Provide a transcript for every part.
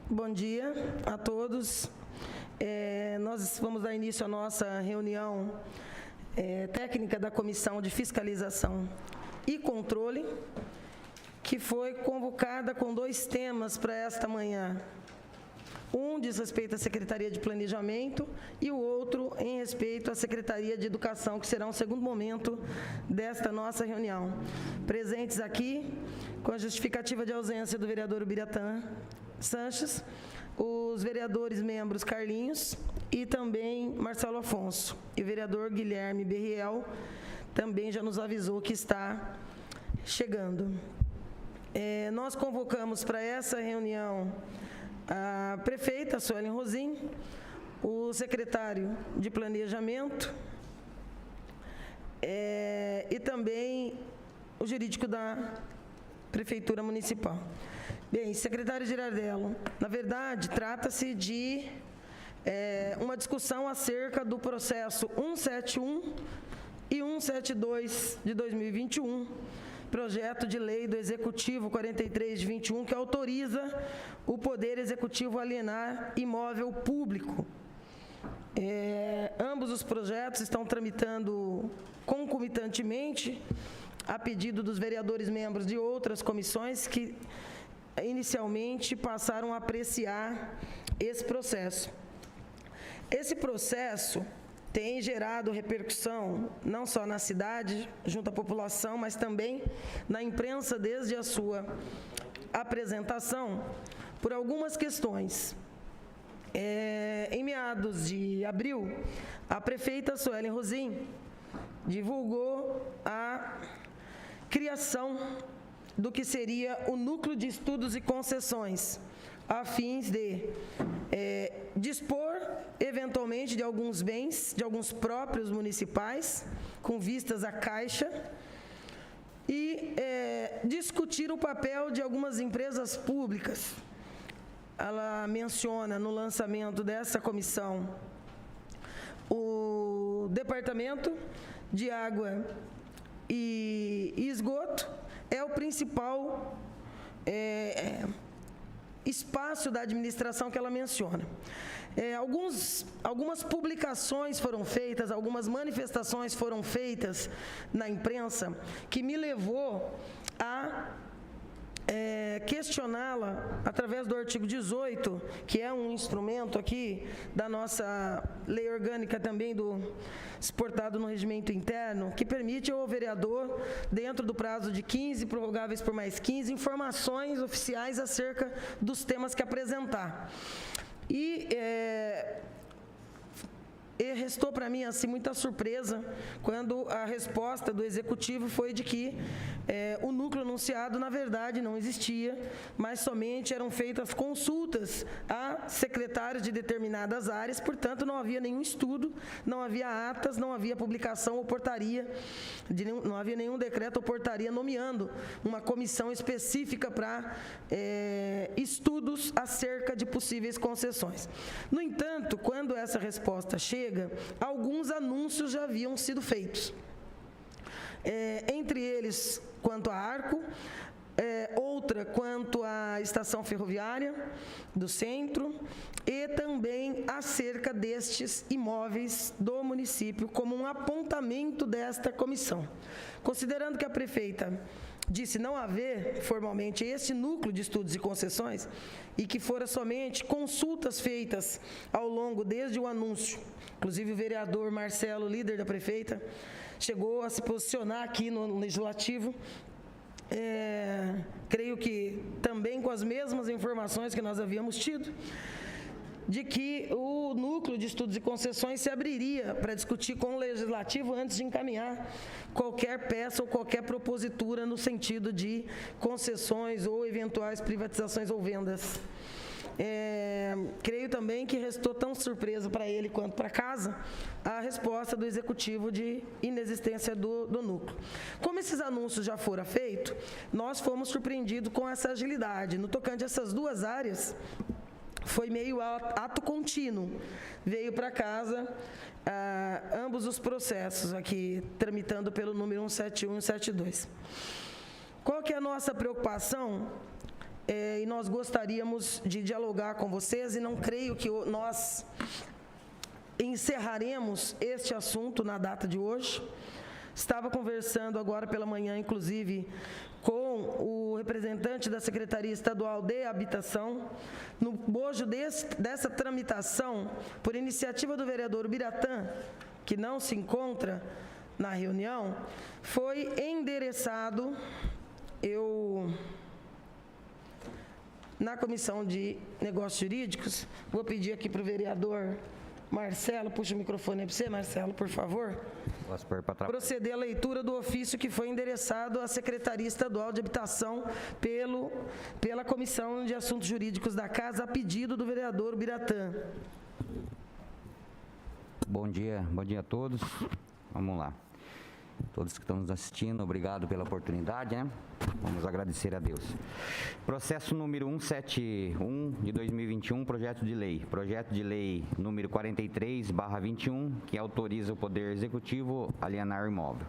Bom dia a todos. Nós vamos dar início à nossa reunião técnica da Comissão de Fiscalização e Controle, que foi convocada com 2 temas para esta manhã. Um diz respeito à Secretaria de Planejamento e o outro em respeito à Secretaria de Educação, que será um segundo momento desta nossa reunião. Presentes aqui, com a justificativa de ausência do vereador Ubiratã Sanches, os vereadores membros Carlinhos e também Marcelo Afonso. E o vereador Guilherme Berriel também já nos avisou que está chegando. Nós convocamos para essa reunião a prefeita Suelen Rosim, o secretário de Planejamento e também o jurídico da Prefeitura Municipal. Bem, secretário Girardello, na verdade, trata-se de uma discussão acerca do processo 171 e 172 de 2021, projeto de lei do Executivo 43 de 21, que autoriza o Poder Executivo a alienar imóvel público. Ambos os projetos estão tramitando concomitantemente a pedido dos vereadores membros de outras comissões que inicialmente passaram a apreciar esse processo. Esse processo tem gerado repercussão não só na cidade, junto à população, mas também na imprensa desde a sua apresentação, por algumas questões. Em meados de abril, a prefeita Suelen Rosim divulgou a criação do que seria o Núcleo de Estudos e Concessões, a fins de dispor, eventualmente, de alguns bens, de alguns próprios municipais, com vistas à Caixa, e discutir o papel de algumas empresas públicas. Ela menciona no lançamento dessa comissão o Departamento de Água e Esgoto, é o principal espaço da administração que ela menciona. Algumas publicações foram feitas, algumas manifestações foram feitas na imprensa, que me levou a questioná-la através do artigo 18, que é um instrumento aqui da nossa lei orgânica também, exportado no regimento interno, que permite ao vereador, dentro do prazo de 15, prorrogáveis por mais 15, informações oficiais acerca dos temas que apresentar. E restou para mim assim muita surpresa quando a resposta do Executivo foi de que o núcleo anunciado, na verdade, não existia, mas somente eram feitas consultas a secretários de determinadas áreas, portanto, não havia nenhum estudo, não havia atas, não havia publicação ou portaria, não havia nenhum decreto ou portaria nomeando uma comissão específica para estudos acerca de possíveis concessões. No entanto, quando essa resposta chega, alguns anúncios já haviam sido feitos. Entre eles, quanto à Arco, outra quanto à estação ferroviária do centro, e também acerca destes imóveis do município, como um apontamento desta comissão. Considerando que a prefeita disse não haver formalmente este núcleo de estudos e concessões e que fora somente consultas feitas ao longo desde o anúncio, inclusive o vereador Marcelo, líder da prefeita, chegou a se posicionar aqui no Legislativo, creio que também com as mesmas informações que nós havíamos tido, de que o núcleo de estudos e concessões se abriria para discutir com o Legislativo antes de encaminhar qualquer peça ou qualquer propositura no sentido de concessões ou eventuais privatizações ou vendas. Creio também que restou tão surpresa para ele quanto para casa a resposta do Executivo de inexistência do núcleo. Como esses anúncios já foram feitos, nós fomos surpreendidos com essa agilidade. No tocante a essas duas áreas, foi meio ato contínuo. Veio para casa ambos os processos aqui, tramitando pelo número 171 e 172. Qual que é a nossa preocupação? e nós gostaríamos de dialogar com vocês, e não creio que nós encerraremos este assunto na data de hoje. Estava conversando agora pela manhã, inclusive, com o representante da Secretaria Estadual de Habitação. No bojo dessa tramitação, por iniciativa do vereador Biratã, que não se encontra na reunião, foi endereçado, na Comissão de Negócios Jurídicos, vou pedir aqui para o vereador Marcelo, puxa o microfone aí para você, Marcelo, por favor. Proceder à leitura do ofício que foi endereçado à Secretaria Estadual de Habitação pela Comissão de Assuntos Jurídicos da Casa, a pedido do vereador Biratã. Bom dia a todos. Vamos lá. Todos que estão nos assistindo, obrigado pela oportunidade, né? Vamos agradecer a Deus. Processo número 171 de 2021, projeto de lei número 43/21, que autoriza o Poder Executivo a alienar o imóvel.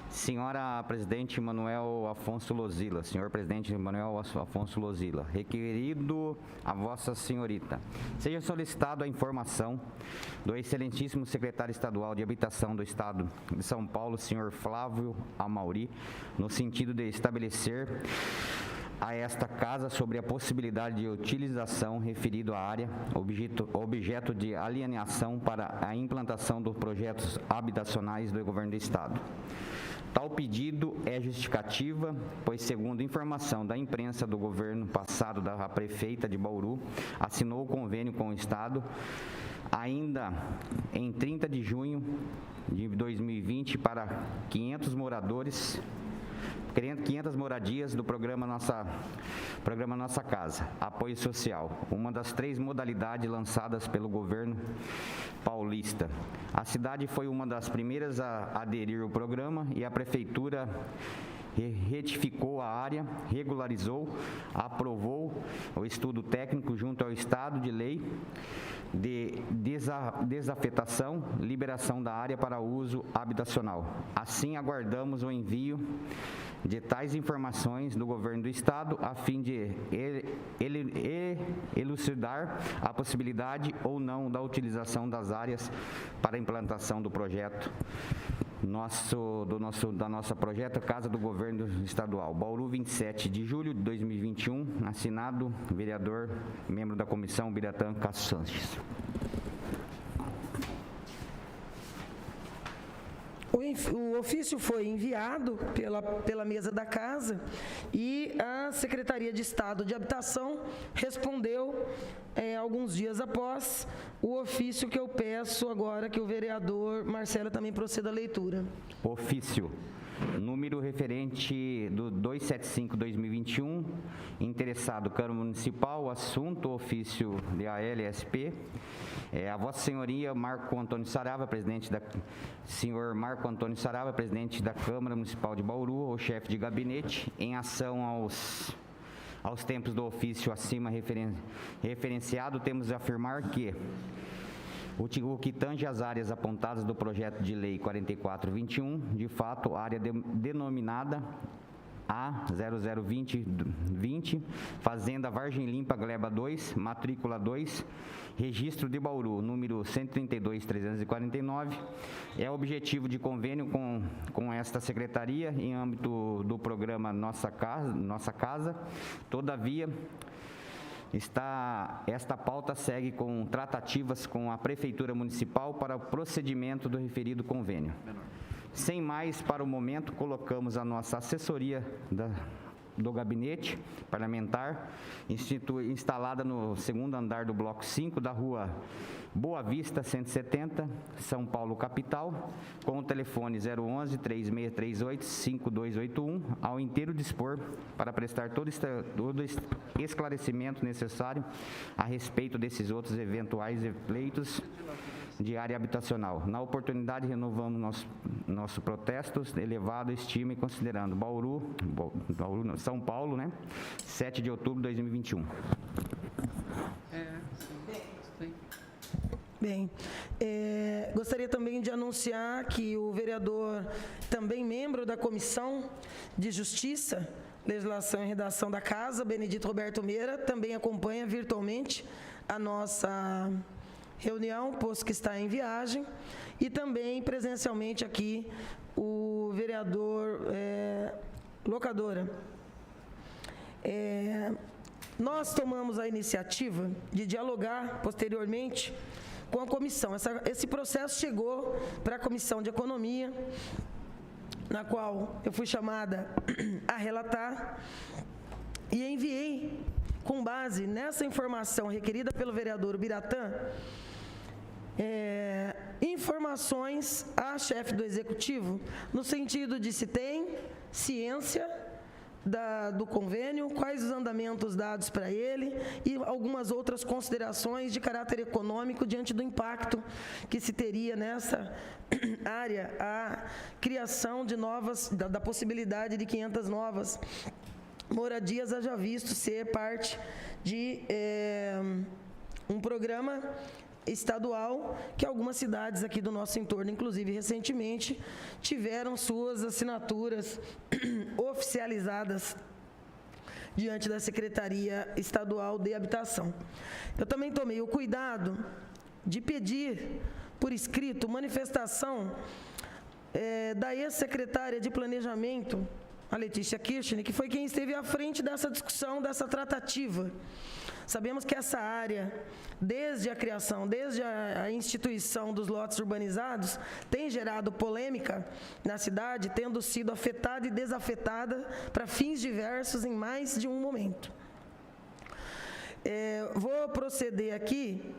Senhora Presidente Manuel Afonso Lozila, senhor Presidente Manuel Afonso Lozila, requerido a Vossa Senhorita, seja solicitado a informação do excelentíssimo secretário estadual de Habitação do Estado de São Paulo, senhor Flávio Amauri, no sentido de estabelecer a esta casa sobre a possibilidade de utilização referido à área, objeto de alienação para a implantação dos projetos habitacionais do Governo do Estado. Tal pedido é justificativa, pois, segundo informação da imprensa do governo passado, a prefeita de Bauru assinou o convênio com o Estado ainda em 30 de junho de 2020 para 500 moradias do programa Nossa Casa, apoio social, uma das 3 modalidades lançadas pelo governo paulista. A cidade foi uma das primeiras a aderir ao programa e a prefeitura retificou a área, regularizou, aprovou o estudo técnico junto ao Estado de lei de desafetação, liberação da área para uso habitacional. Assim, aguardamos o envio de tais informações do governo do Estado, a fim de elucidar a possibilidade ou não da utilização das áreas para a implantação do projeto da nossa projeto Casa do Governo Estadual. Bauru, 27 de julho de 2021, assinado vereador, membro da comissão, Biratã Castro Sanches. O ofício foi enviado pela mesa da casa e a Secretaria de Estado de Habitação respondeu alguns dias após o ofício, que eu peço agora que o vereador Marcelo também proceda à leitura. Ofício número referente do 275/2021, interessado Câmara Municipal, assunto ofício de ALSP, a Vossa Senhoria Marco Antônio Sarava, senhor Marco Antônio Sarava, presidente da Câmara Municipal de Bauru, o chefe de gabinete, em ação aos tempos do ofício acima referenciado, temos a afirmar que o que tange as áreas apontadas do projeto de lei 44/21, de fato, área denominada A002020, Fazenda Vargem Limpa Gleba 2, matrícula 2, registro de Bauru, número 132.349, é objetivo de convênio com esta secretaria em âmbito do programa Nossa Casa. Todavia, esta pauta segue com tratativas com a Prefeitura Municipal para o procedimento do referido convênio. Sem mais, para o momento, colocamos a nossa assessoria do gabinete parlamentar, instalada no segundo andar do bloco 5 da rua Boa Vista 170, São Paulo, capital, com o telefone 011-3638-5281, ao inteiro dispor para prestar todo esclarecimento necessário a respeito desses outros eventuais pleitos de área habitacional. Na oportunidade, renovamos nosso protesto, elevado estima e considerando Bauru, São Paulo, né? 7 de outubro de 2021. Bem, gostaria também de anunciar que o vereador, também membro da Comissão de Justiça, Legislação e Redação da Casa, Benedito Roberto Meira, também acompanha virtualmente a nossa reunião, posto que está em viagem, e também presencialmente aqui o vereador Locadora. Nós tomamos a iniciativa de dialogar posteriormente com a comissão. Esse processo chegou para a Comissão de Economia, na qual eu fui chamada a relatar, e enviei, com base nessa informação requerida pelo vereador Ubiratã, informações à chefe do Executivo, no sentido de se tem ciência do convênio, quais os andamentos dados para ele e algumas outras considerações de caráter econômico diante do impacto que se teria nessa área a criação de novas, da possibilidade de 500 novas moradias, haja visto ser parte de um programa estadual que algumas cidades aqui do nosso entorno, inclusive recentemente, tiveram suas assinaturas oficializadas diante da Secretaria Estadual de Habitação. Eu também tomei o cuidado de pedir por escrito manifestação da ex-secretária de Planejamento, a Letícia Kirchner, que foi quem esteve à frente dessa discussão, dessa tratativa. Sabemos que essa área, desde a criação, desde a instituição dos lotes urbanizados, tem gerado polêmica na cidade, tendo sido afetada e desafetada para fins diversos em mais de um momento. Vou proceder aqui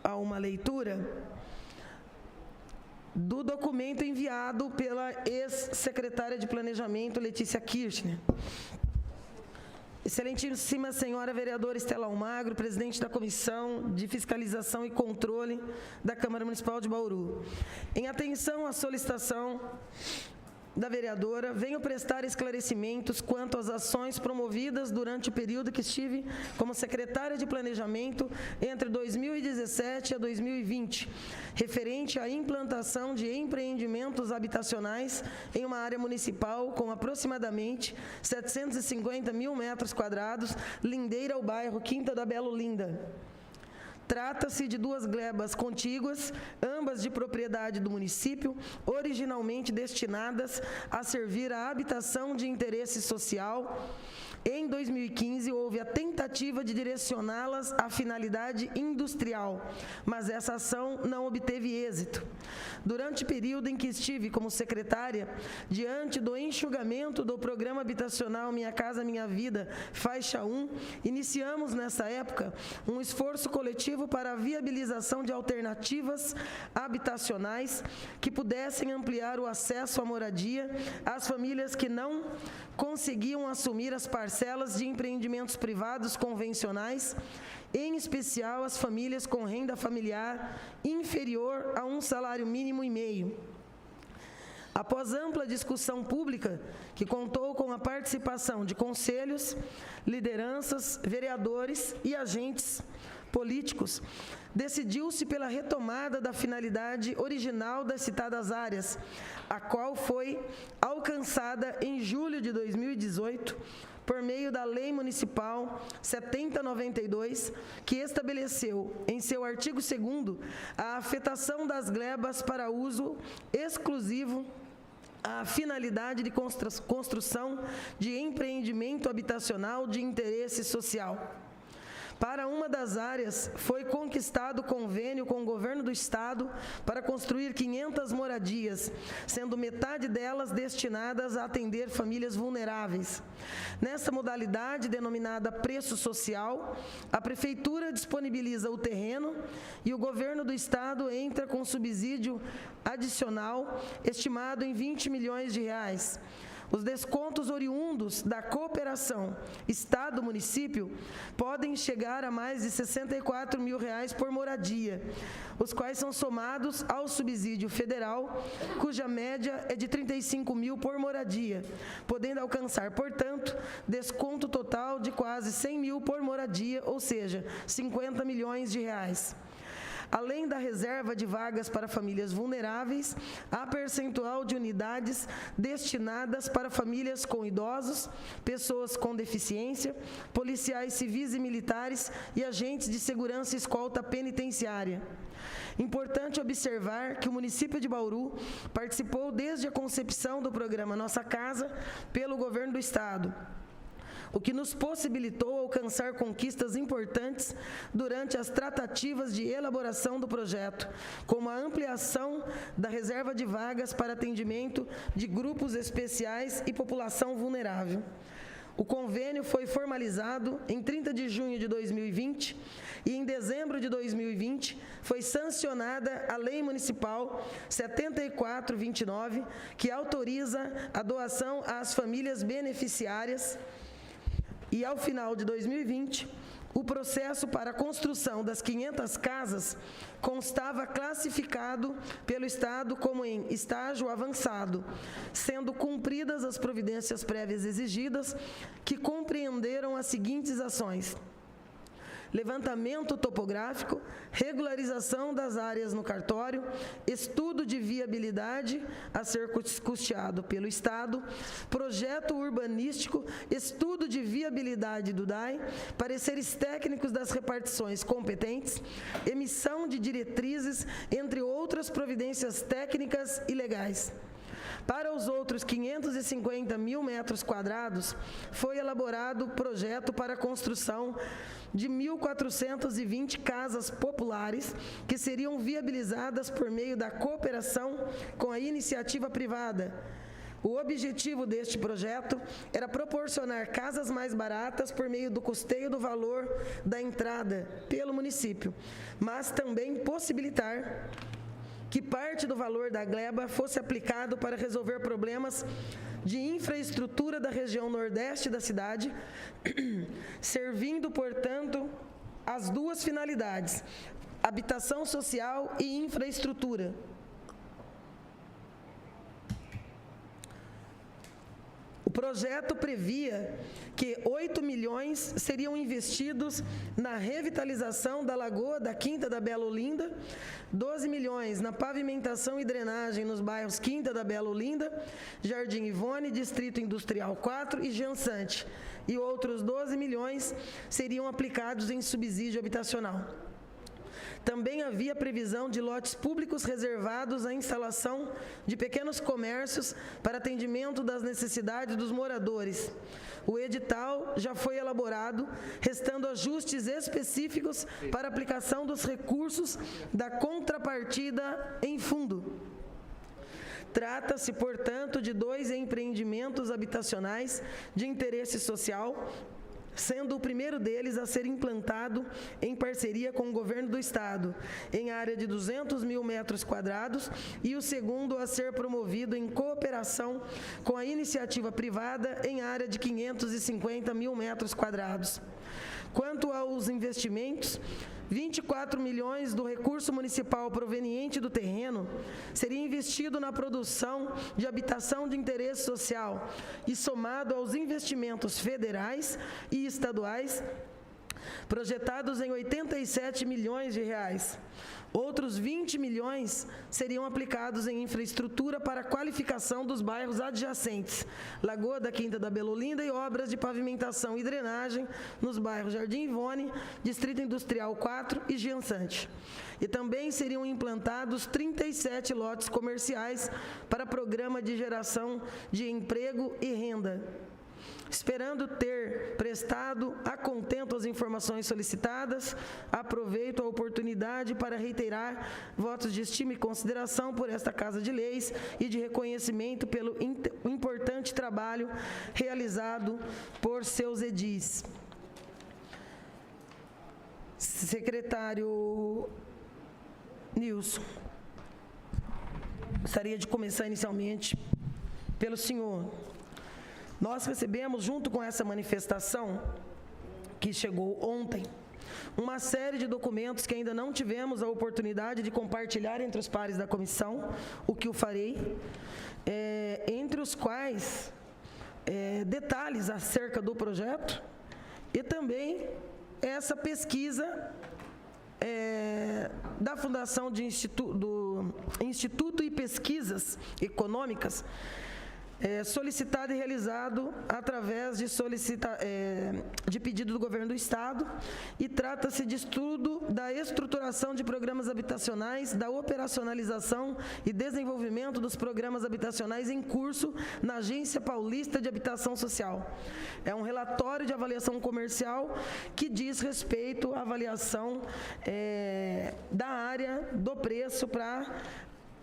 a uma leitura do documento enviado pela ex-secretária de Planejamento, Letícia Kirchner. Excelentíssima senhora vereadora Estela Almagro, presidente da Comissão de Fiscalização e Controle da Câmara Municipal de Bauru. Em atenção à solicitação da vereadora, venho prestar esclarecimentos quanto às ações promovidas durante o período que estive como secretária de Planejamento entre 2017 a 2020, referente à implantação de empreendimentos habitacionais em uma área municipal com aproximadamente 750 mil metros quadrados, lindeira ao bairro Quinta da Belo Linda. Trata-se de duas glebas contíguas, ambas de propriedade do município, originalmente destinadas a servir à habitação de interesse social. Em 2015, houve a tentativa de direcioná-las à finalidade industrial, mas essa ação não obteve êxito. Durante o período em que estive como secretária, diante do enxugamento do programa habitacional Minha Casa Minha Vida, faixa 1, iniciamos nessa época um esforço coletivo para a viabilização de alternativas habitacionais que pudessem ampliar o acesso à moradia às famílias que não conseguiam assumir as parcelas de empreendimentos privados convencionais, em especial as famílias com renda familiar inferior a um salário mínimo e meio. Após ampla discussão pública, que contou com a participação de conselhos, lideranças, vereadores e agentes políticos, decidiu-se pela retomada da finalidade original das citadas áreas, a qual foi alcançada em julho de 2018, por meio da Lei Municipal 7092, que estabeleceu, em seu artigo 2º, a afetação das glebas para uso exclusivo à finalidade de construção de empreendimento habitacional de interesse social. Para uma das áreas, foi conquistado convênio com o governo do estado para construir 500 moradias, sendo metade delas destinadas a atender famílias vulneráveis. Nessa modalidade, denominada preço social, a prefeitura disponibiliza o terreno e o governo do estado entra com subsídio adicional, estimado em R$20 milhões. Os descontos oriundos da cooperação Estado-município podem chegar a mais de R$64 mil por moradia, os quais são somados ao subsídio federal, cuja média é de R$35 mil por moradia, podendo alcançar, portanto, desconto total de quase R$100 mil por moradia, ou seja, R$50 milhões. além da reserva de vagas para famílias vulneráveis, há percentual de unidades destinadas para famílias com idosos, pessoas com deficiência, policiais civis e militares e agentes de segurança e escolta penitenciária. Importante observar que o município de Bauru participou desde a concepção do programa Nossa Casa pelo governo do estado, o que nos possibilitou alcançar conquistas importantes durante as tratativas de elaboração do projeto, como a ampliação da reserva de vagas para atendimento de grupos especiais e população vulnerável. O convênio foi formalizado em 30 de junho de 2020 e em dezembro de 2020 foi sancionada a Lei Municipal 7429, que autoriza a doação às famílias beneficiárias. E, ao final de 2020, o processo para a construção das 500 casas constava classificado pelo Estado como em estágio avançado, sendo cumpridas as providências prévias exigidas, que compreenderam as seguintes ações: levantamento topográfico, regularização das áreas no cartório, estudo de viabilidade a ser custeado pelo Estado, projeto urbanístico, estudo de viabilidade do DAI, pareceres técnicos das repartições competentes, emissão de diretrizes, entre outras providências técnicas e legais. Para os outros 550 mil metros quadrados, foi elaborado projeto para a construção de 1.420 casas populares, que seriam viabilizadas por meio da cooperação com a iniciativa privada. O objetivo deste projeto era proporcionar casas mais baratas por meio do custeio do valor da entrada pelo município, mas também possibilitar que parte do valor da gleba fosse aplicado para resolver problemas de infraestrutura da região nordeste da cidade, servindo, portanto, as duas finalidades: habitação social e infraestrutura. O projeto previa que 8 milhões seriam investidos na revitalização da Lagoa da Quinta da Bela Olinda, 12 milhões na pavimentação e drenagem nos bairros Quinta da Bela Olinda, Jardim Ivone, Distrito Industrial 4 e Jansante, e outros 12 milhões seriam aplicados em subsídio habitacional. Também havia previsão de lotes públicos reservados à instalação de pequenos comércios para atendimento das necessidades dos moradores. O edital já foi elaborado, restando ajustes específicos para aplicação dos recursos da contrapartida em fundo. Trata-se, portanto, de 2 empreendimentos habitacionais de interesse social, sendo o primeiro deles a ser implantado em parceria com o governo do estado, em área de 200 mil metros quadrados, e o segundo a ser promovido em cooperação com a iniciativa privada em área de 550 mil metros quadrados. Quanto aos investimentos, 24 milhões do recurso municipal proveniente do terreno seria investido na produção de habitação de interesse social e somado aos investimentos federais e estaduais projetados em 87 milhões de reais. Outros 20 milhões seriam aplicados em infraestrutura para a qualificação dos bairros adjacentes, Lagoa da Quinta da Bela Olinda, e obras de pavimentação e drenagem nos bairros Jardim Ivone, Distrito Industrial 4 e Giansante. E também seriam implantados 37 lotes comerciais para programa de geração de emprego e renda. Esperando ter prestado a contento as informações solicitadas, aproveito a oportunidade para reiterar votos de estima e consideração por esta Casa de Leis e de reconhecimento pelo importante trabalho realizado por seus edis. Secretário Nilson, gostaria de começar inicialmente pelo senhor. Nós recebemos, junto com essa manifestação, que chegou ontem, uma série de documentos que ainda não tivemos a oportunidade de compartilhar entre os pares da comissão, o que eu farei, entre os quais detalhes acerca do projeto e também essa pesquisa da Fundação do Instituto e Pesquisas Econômicas, solicitado e realizado através de pedido do Governo do Estado, e trata-se de estudo da estruturação de programas habitacionais, da operacionalização e desenvolvimento dos programas habitacionais em curso na Agência Paulista de Habitação Social. É um relatório de avaliação comercial que diz respeito à avaliação da área, do preço, para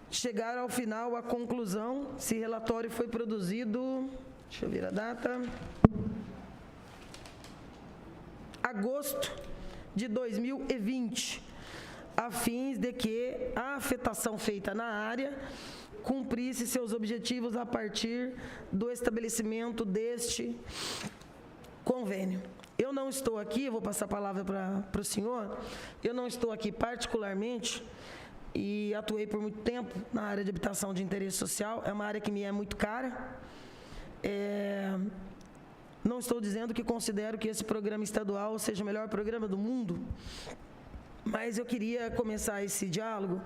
chegar ao final, à conclusão. Esse relatório foi produzido, deixa eu ver a data, agosto de 2020, a fins de que a afetação feita na área cumprisse seus objetivos a partir do estabelecimento deste convênio. Eu não estou aqui, vou passar a palavra para o senhor, eu não estou aqui particularmente, e atuei por muito tempo na área de habitação de interesse social. É uma área que me é muito cara. Não estou dizendo que considero que esse programa estadual seja o melhor programa do mundo, mas eu queria começar esse diálogo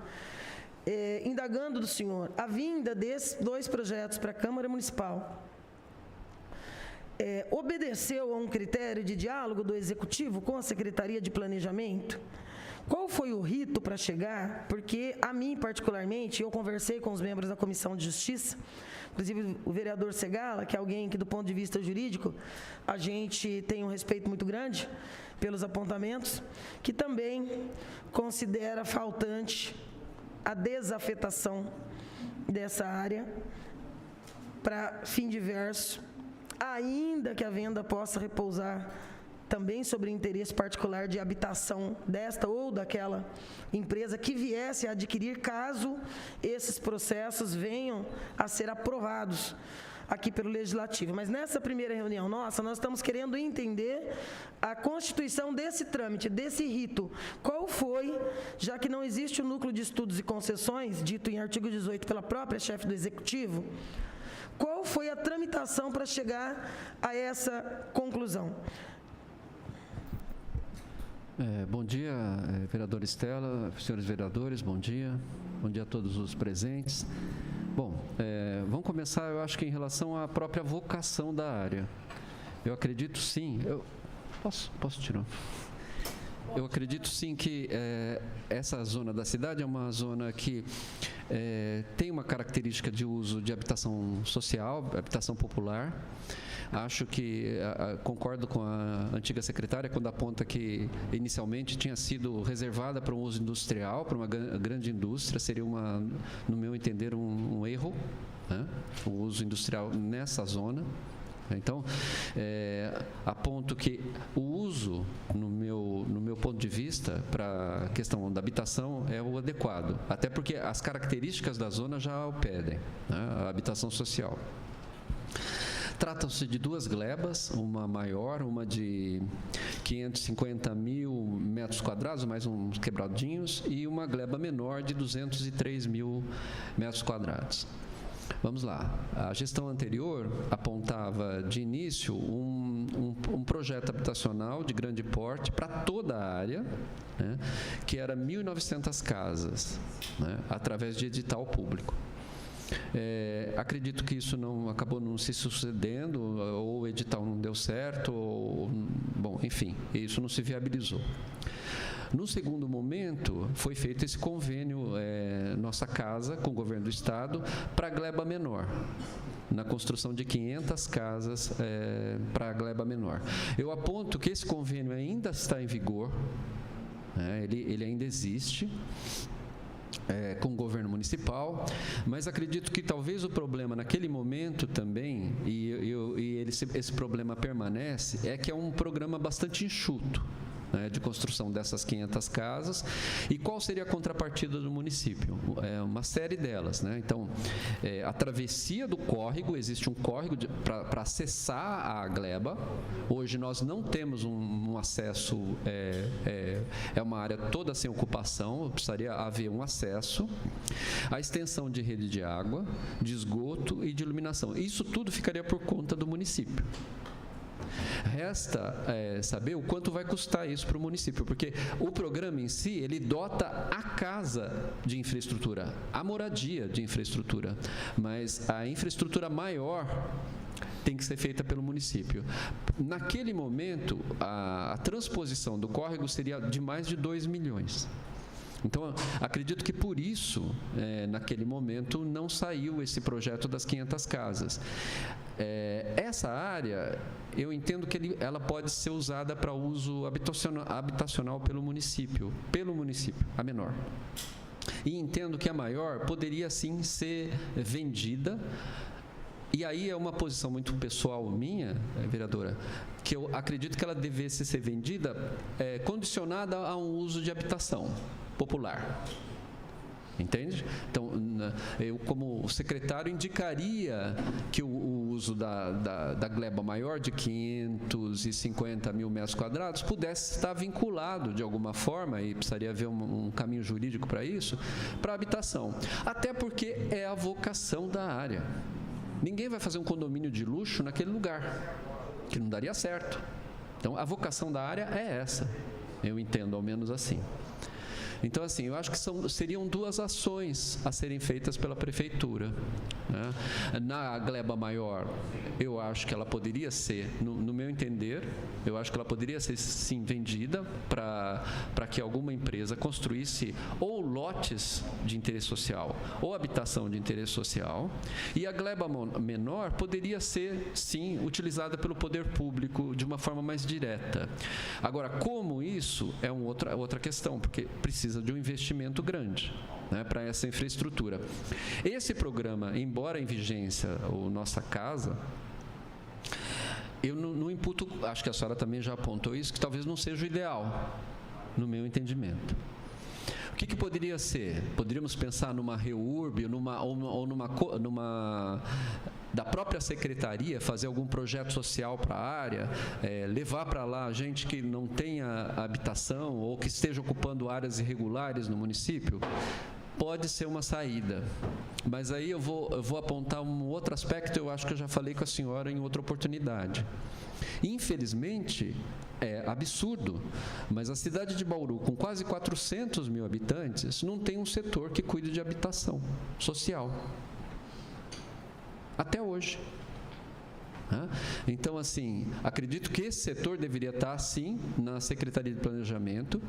indagando do senhor a vinda desses 2 projetos para a Câmara Municipal. Obedeceu a um critério de diálogo do Executivo com a Secretaria de Planejamento? Qual foi o rito para chegar? Porque a mim, particularmente, eu conversei com os membros da Comissão de Justiça, inclusive o vereador Segala, que é alguém que, do ponto de vista jurídico, a gente tem um respeito muito grande pelos apontamentos, que também considera faltante a desafetação dessa área para fim diverso, ainda que a venda possa repousar também sobre o interesse particular de habitação desta ou daquela empresa que viesse a adquirir, caso esses processos venham a ser aprovados aqui pelo Legislativo. Mas nessa primeira reunião nossa, nós estamos querendo entender a constituição desse trâmite, desse rito. Qual foi, já que não existe o Núcleo de Estudos e Concessões, dito em artigo 18 pela própria chefe do Executivo, qual foi a tramitação para chegar a essa conclusão? Bom dia, vereadora Estela, senhores vereadores, bom dia a todos os presentes. Bom, vamos começar, eu acho que em relação à própria vocação da área. Eu acredito sim, posso tirar? Eu acredito sim que essa zona da cidade é uma zona que tem uma característica de uso de habitação social, habitação popular. Acho que concordo com a antiga secretária quando aponta que inicialmente tinha sido reservada para um uso industrial, para uma grande indústria. Seria, no meu entender, um erro, né? O uso industrial nessa zona. Então, aponto que o uso, no meu ponto de vista, para a questão da habitação, é o adequado. Até porque as características da zona já o pedem, né? A habitação social. Tratam-se de 2 glebas, uma maior, uma de 550 mil metros quadrados, mais uns quebradinhos, e uma gleba menor de 203 mil metros quadrados. Vamos lá. A gestão anterior apontava de início um projeto habitacional de grande porte para toda a área, né, que era 1.900 casas, né, através de edital público. Acredito que isso acabou não se sucedendo, ou o edital não deu certo, bom, enfim, isso não se viabilizou. No segundo momento, foi feito esse convênio, Nossa Casa, com o Governo do Estado, para a gleba menor, na construção de 500 casas para a gleba menor. Eu aponto que esse convênio ainda está em vigor, né, ele ainda existe, com o governo municipal, mas acredito que talvez o problema naquele momento também, esse problema permanece, é que é um programa bastante enxuto, né, de construção dessas 500 casas. E qual seria a contrapartida do município? Uma série delas, né? Então, a travessia do córrego, existe um córrego para acessar a gleba. Hoje nós não temos um acesso, é uma área toda sem ocupação, precisaria haver um acesso, a extensão de rede de água, de esgoto e de iluminação. Isso tudo ficaria por conta do município. Resta saber o quanto vai custar isso para o município, porque o programa em si, ele dota a casa de infraestrutura, a moradia de infraestrutura, mas a infraestrutura maior tem que ser feita pelo município. Naquele momento, a transposição do córrego seria de mais de 2 milhões. Então, acredito que por isso, naquele momento, não saiu esse projeto das 500 casas. Essa área, eu entendo que ela pode ser usada para uso habitacional pelo município, a menor. E entendo que a maior poderia, sim, ser vendida. E aí é uma posição muito pessoal minha, vereadora, que eu acredito que ela devesse ser vendida condicionada a um uso de habitação popular. Entende? Então, eu, como secretário, indicaria que o uso da gleba maior de 550 mil metros quadrados pudesse estar vinculado de alguma forma, e precisaria haver um caminho jurídico para isso, para habitação. Até porque é a vocação da área. Ninguém vai fazer um condomínio de luxo naquele lugar, que não daria certo. Então, a vocação da área é essa. Eu entendo, ao menos assim. Então, assim, eu acho que seriam 2 ações a serem feitas pela prefeitura, né? Na gleba maior, eu acho que ela poderia ser, no meu entender, eu acho que ela poderia ser, sim, vendida para que alguma empresa construísse ou lotes de interesse social ou habitação de interesse social, e a gleba menor poderia ser, sim, utilizada pelo poder público de uma forma mais direta. Agora, como isso é outra questão, porque precisa de um investimento grande, né, para essa infraestrutura. Esse programa, embora em vigência, o Nossa Casa, eu não imputo, acho que a senhora também já apontou isso, que talvez não seja o ideal, no meu entendimento. O que poderia ser? Poderíamos pensar numa REURB ou numa da própria secretaria, fazer algum projeto social para a área, levar para lá gente que não tenha habitação ou que esteja ocupando áreas irregulares no município? Pode ser uma saída, mas aí eu vou apontar um outro aspecto, eu acho que eu já falei com a senhora em outra oportunidade. Infelizmente, é absurdo, mas a cidade de Bauru, com quase 400 mil habitantes, não tem um setor que cuide de habitação social. Até hoje. Então, assim, acredito que esse setor deveria estar, sim, na Secretaria de Planejamento,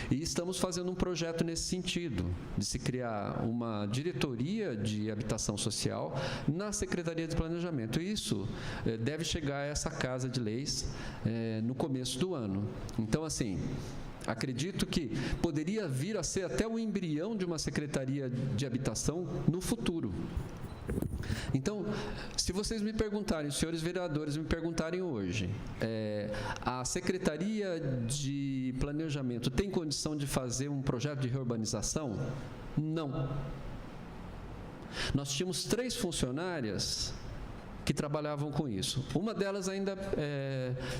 e estamos fazendo um projeto nesse sentido, de se criar uma diretoria de habitação social na Secretaria de Planejamento. E isso deve chegar a essa Casa de Leis no começo do ano. Então, assim, acredito que poderia vir a ser até o embrião de uma Secretaria de Habitação no futuro. Então, se vocês me perguntarem, os senhores vereadores me perguntarem hoje, a Secretaria de Planejamento tem condição de fazer um projeto de reurbanização? Não. Nós tínhamos 3 funcionárias que trabalhavam com isso. Uma delas ainda,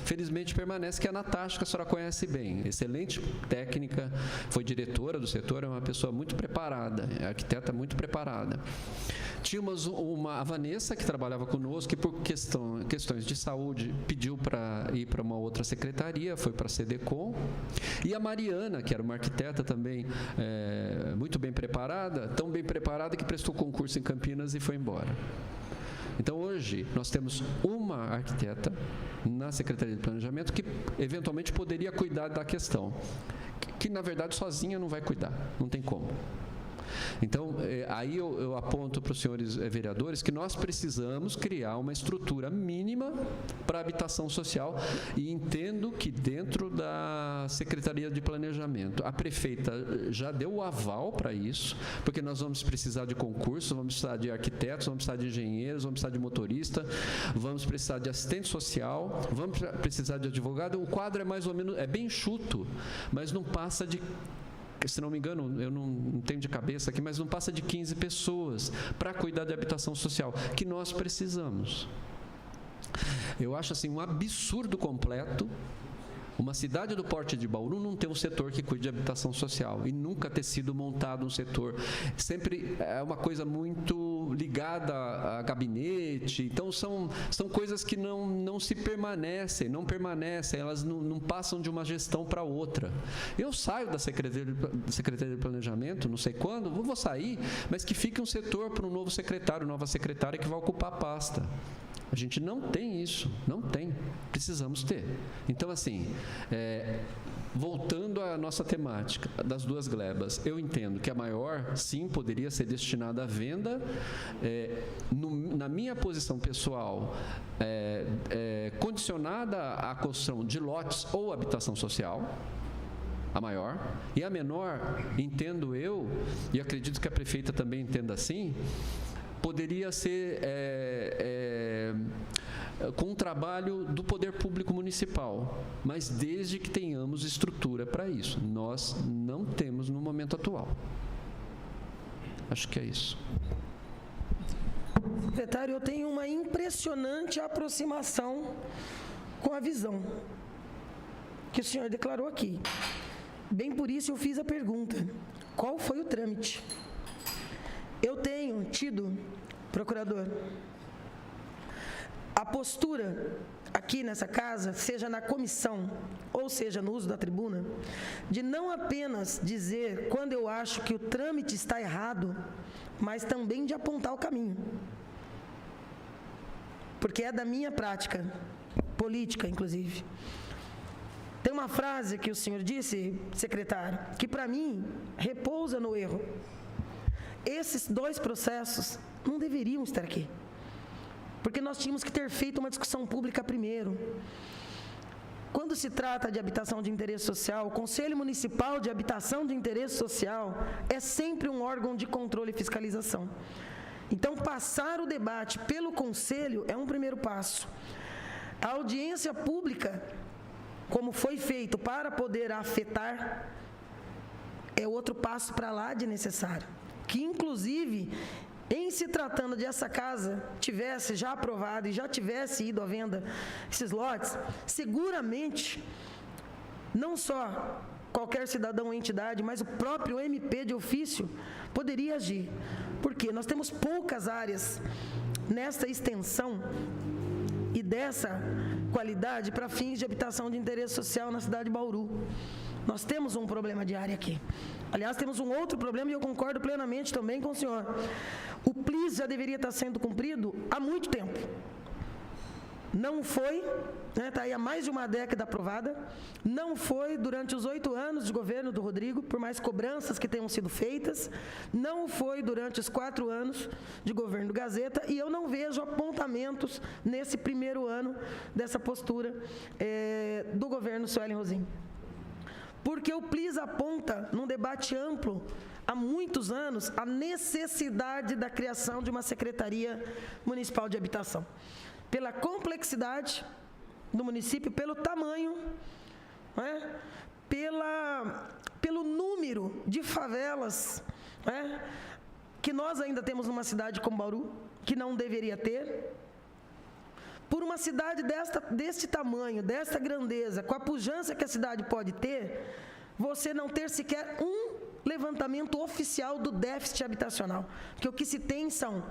felizmente, permanece, que é a Natasha, que a senhora conhece bem. Excelente técnica, foi diretora do setor, é uma pessoa muito preparada, é arquiteta muito preparada. Tínhamos a Vanessa, que trabalhava conosco, que por questões de saúde pediu para ir para uma outra secretaria, foi para a CDCOM. E a Mariana, que era uma arquiteta também muito bem preparada, tão bem preparada que prestou concurso em Campinas e foi embora. Então, hoje, nós temos uma arquiteta na Secretaria de Planejamento que, eventualmente, poderia cuidar da questão, que na verdade, sozinha não vai cuidar, não tem como. Então, aí eu aponto para os senhores vereadores que nós precisamos criar uma estrutura mínima para a habitação social, e entendo que dentro da Secretaria de Planejamento, a prefeita já deu o aval para isso, porque nós vamos precisar de concursos, vamos precisar de arquitetos, vamos precisar de engenheiros, vamos precisar de motorista, vamos precisar de assistente social, vamos precisar de advogado. O quadro é mais ou menos, é bem enxuto, mas não passa de, se não me engano, eu não tenho de cabeça aqui, mas não passa de 15 pessoas para cuidar de habitação social, que nós precisamos. Eu acho assim um absurdo completo Uma cidade do porte de Bauru não tem um setor que cuide de habitação social e nunca ter sido montado um setor. Sempre é uma coisa muito ligada a gabinete. Então, são coisas que não permanecem, elas não passam de uma gestão para outra. Eu saio da Secretaria de Planejamento, não sei quando, vou sair, mas que fique um setor para um novo secretário, nova secretária que vai ocupar a pasta. A gente não tem isso, não tem. Precisamos ter. Então, assim, voltando à nossa temática das duas glebas, eu entendo que a maior, sim, poderia ser destinada à venda. Na minha posição pessoal, condicionada à construção de lotes ou habitação social, a maior. E a menor, entendo eu, e acredito que a prefeita também entenda assim, poderia ser com um trabalho do poder público municipal, mas desde que tenhamos estrutura para isso. Nós não temos no momento atual. Acho que é isso. Secretário, eu tenho uma impressionante aproximação com a visão que o senhor declarou aqui. Bem por isso eu fiz a pergunta: qual foi o trâmite? Eu tenho tido, procurador, a postura aqui nessa casa, seja na comissão ou seja no uso da tribuna, de não apenas dizer quando eu acho que o trâmite está errado, mas também de apontar o caminho. Porque é da minha prática política, inclusive. Tem uma frase que o senhor disse, secretário, que para mim repousa no erro. Esses dois processos não deveriam estar aqui, porque nós tínhamos que ter feito uma discussão pública primeiro. Quando se trata de habitação de interesse social, o Conselho Municipal de Habitação de Interesse Social é sempre um órgão de controle e fiscalização. Então, passar o debate pelo Conselho é um primeiro passo. A audiência pública, como foi feito para poder afetar, é outro passo para lá de necessário. Que, inclusive, em se tratando de essa casa tivesse já aprovado e já tivesse ido à venda esses lotes, seguramente, não só qualquer cidadão ou entidade, mas o próprio MP de ofício poderia agir. Porque nós temos poucas áreas nessa extensão e dessa qualidade para fins de habitação de interesse social na cidade de Bauru. Nós temos um problema de área aqui. Aliás, temos um outro problema e eu concordo plenamente também com o senhor. O PLIS já deveria estar sendo cumprido há muito tempo. Não foi, está aí há mais de uma década aprovada, não foi durante os 8 anos de governo do Rodrigo, por mais cobranças que tenham sido feitas, não foi durante os 4 anos de governo do Gazeta, e eu não vejo apontamentos nesse primeiro ano dessa postura do governo Suelen Rosim. Porque o PLIS aponta, num debate amplo, há muitos anos, a necessidade da criação de uma Secretaria Municipal de Habitação. Pela complexidade do município, pelo tamanho, pelo número de favelas que nós ainda temos numa cidade como Bauru, que não deveria ter. Por uma cidade deste tamanho, desta grandeza, com a pujança que a cidade pode ter, você não ter sequer um levantamento oficial do déficit habitacional. Porque o que se tem são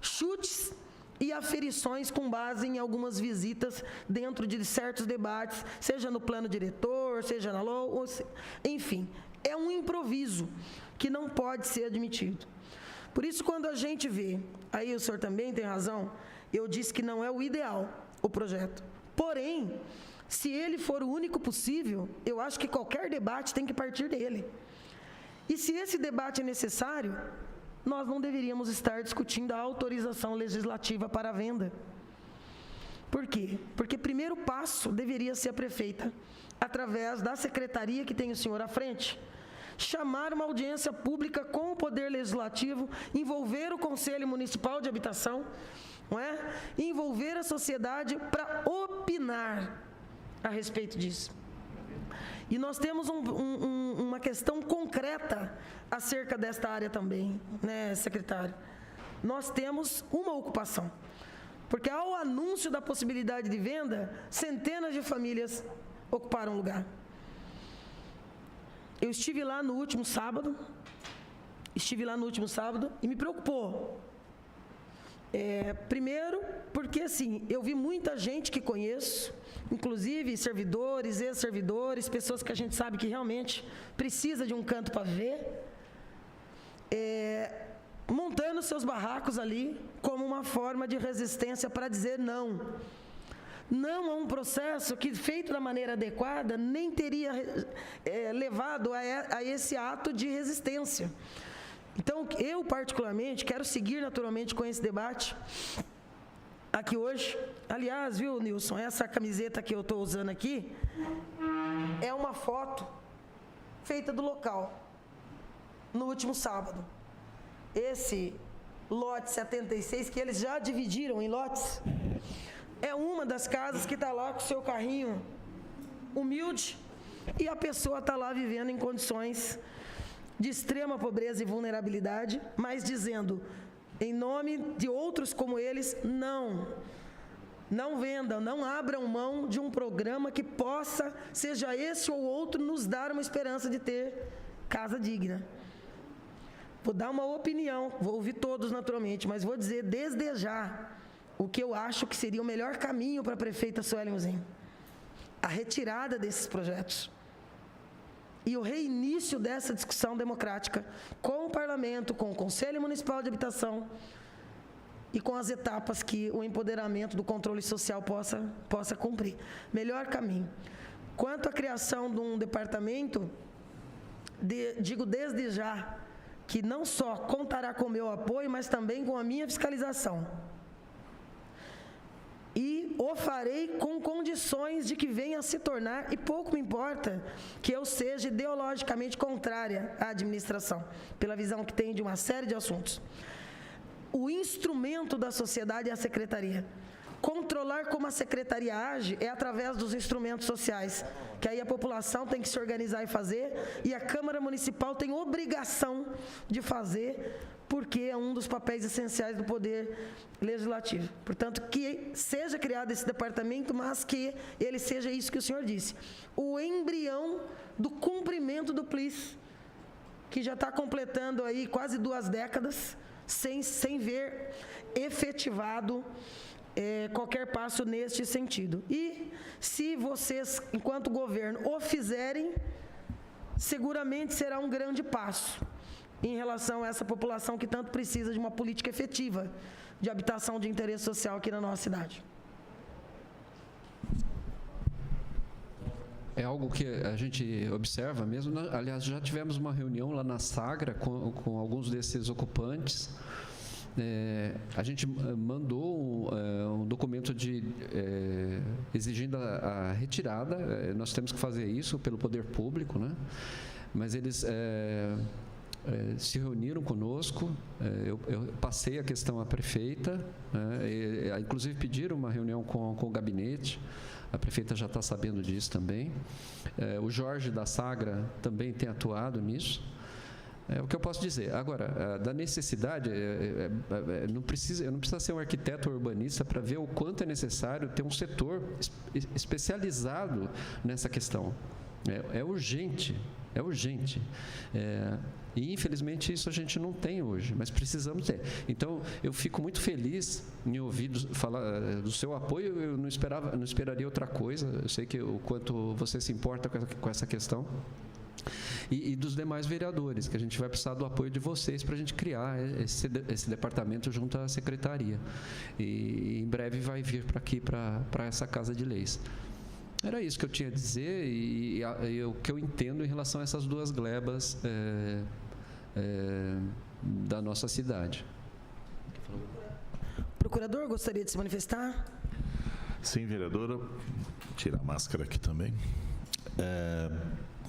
chutes e aferições com base em algumas visitas dentro de certos debates, seja no plano diretor, seja na LOA, enfim, é um improviso que não pode ser admitido. Por isso, quando a gente vê, aí o senhor também tem razão, eu disse que não é o ideal, o projeto. Porém, se ele for o único possível, eu acho que qualquer debate tem que partir dele. E se esse debate é necessário, nós não deveríamos estar discutindo a autorização legislativa para a venda. Por quê? Porque o primeiro passo deveria ser a prefeita, através da secretaria que tem o senhor à frente, chamar uma audiência pública com o Poder Legislativo, envolver o Conselho Municipal de Habitação, envolver a sociedade para opinar a respeito disso. E nós temos uma questão concreta acerca desta área também, secretário? Nós temos uma ocupação, porque ao anúncio da possibilidade de venda, centenas de famílias ocuparam o lugar. Eu estive lá no último sábado e me preocupou. Primeiro, porque assim, eu vi muita gente que conheço, inclusive servidores, ex-servidores, pessoas que a gente sabe que realmente precisa de um canto para viver, montando seus barracos ali como uma forma de resistência para dizer não. Não a um processo que, feito da maneira adequada, nem teria levado a esse ato de resistência. Então, eu particularmente quero seguir naturalmente com esse debate aqui hoje. Aliás, viu, Nilson, essa camiseta que eu estou usando aqui é uma foto feita do local, no último sábado. Esse lote 76, que eles já dividiram em lotes, é uma das casas que está lá com o seu carrinho humilde e a pessoa está lá vivendo em condições de extrema pobreza e vulnerabilidade, mas dizendo, em nome de outros como eles, não vendam, não abram mão de um programa que possa, seja esse ou outro, nos dar uma esperança de ter casa digna. Vou dar uma opinião, vou ouvir todos naturalmente, mas vou dizer desde já o que eu acho que seria o melhor caminho para a prefeita Sueli Mozinho: a retirada desses projetos e o reinício dessa discussão democrática com o Parlamento, com o Conselho Municipal de Habitação e com as etapas que o empoderamento do controle social possa cumprir. Melhor caminho. Quanto à criação de um departamento, digo desde já que não só contará com o meu apoio, mas também com a minha fiscalização. E o farei com condições de que venha a se tornar, e pouco me importa que eu seja ideologicamente contrária à administração, pela visão que tem de uma série de assuntos. O instrumento da sociedade é a secretaria. Controlar como a secretaria age é através dos instrumentos sociais, que aí a população tem que se organizar e fazer, e a Câmara Municipal tem obrigação de fazer, porque é um dos papéis essenciais do Poder Legislativo. Portanto, que seja criado esse departamento, mas que ele seja isso que o senhor disse, o embrião do cumprimento do PLIS, que já está completando aí quase 2 décadas, sem ver efetivado qualquer passo neste sentido. E se vocês, enquanto governo, o fizerem, seguramente será um grande passo em relação a essa população que tanto precisa de uma política efetiva de habitação de interesse social aqui na nossa cidade. É algo que a gente observa mesmo. Aliás, já tivemos uma reunião lá na Sagra com alguns desses ocupantes. A gente mandou um documento exigindo a retirada. Nós temos que fazer isso pelo poder público, né? Mas eles se reuniram conosco. Eu passei a questão à prefeita, né? Inclusive pediram uma reunião com o gabinete. A prefeita já está sabendo disso também. O Jorge da Sagra também tem atuado nisso. É o que eu posso dizer. Agora, da necessidade, não precisa ser um arquiteto ou urbanista para ver o quanto é necessário ter um setor especializado nessa questão. É urgente, é urgente. E, infelizmente, isso a gente não tem hoje, mas precisamos ter. Então, eu fico muito feliz em ouvir falar do seu apoio. Eu não esperaria outra coisa. Eu sei que o quanto você se importa com essa questão. E dos demais vereadores, que a gente vai precisar do apoio de vocês para a gente criar esse departamento junto à secretaria. E em breve vai vir para aqui, para essa Casa de Leis. Era isso que eu tinha a dizer e o que eu entendo em relação a essas 2 glebas da nossa cidade. Procurador, gostaria de se manifestar? Sim, vereadora. Vou tirar a máscara aqui também.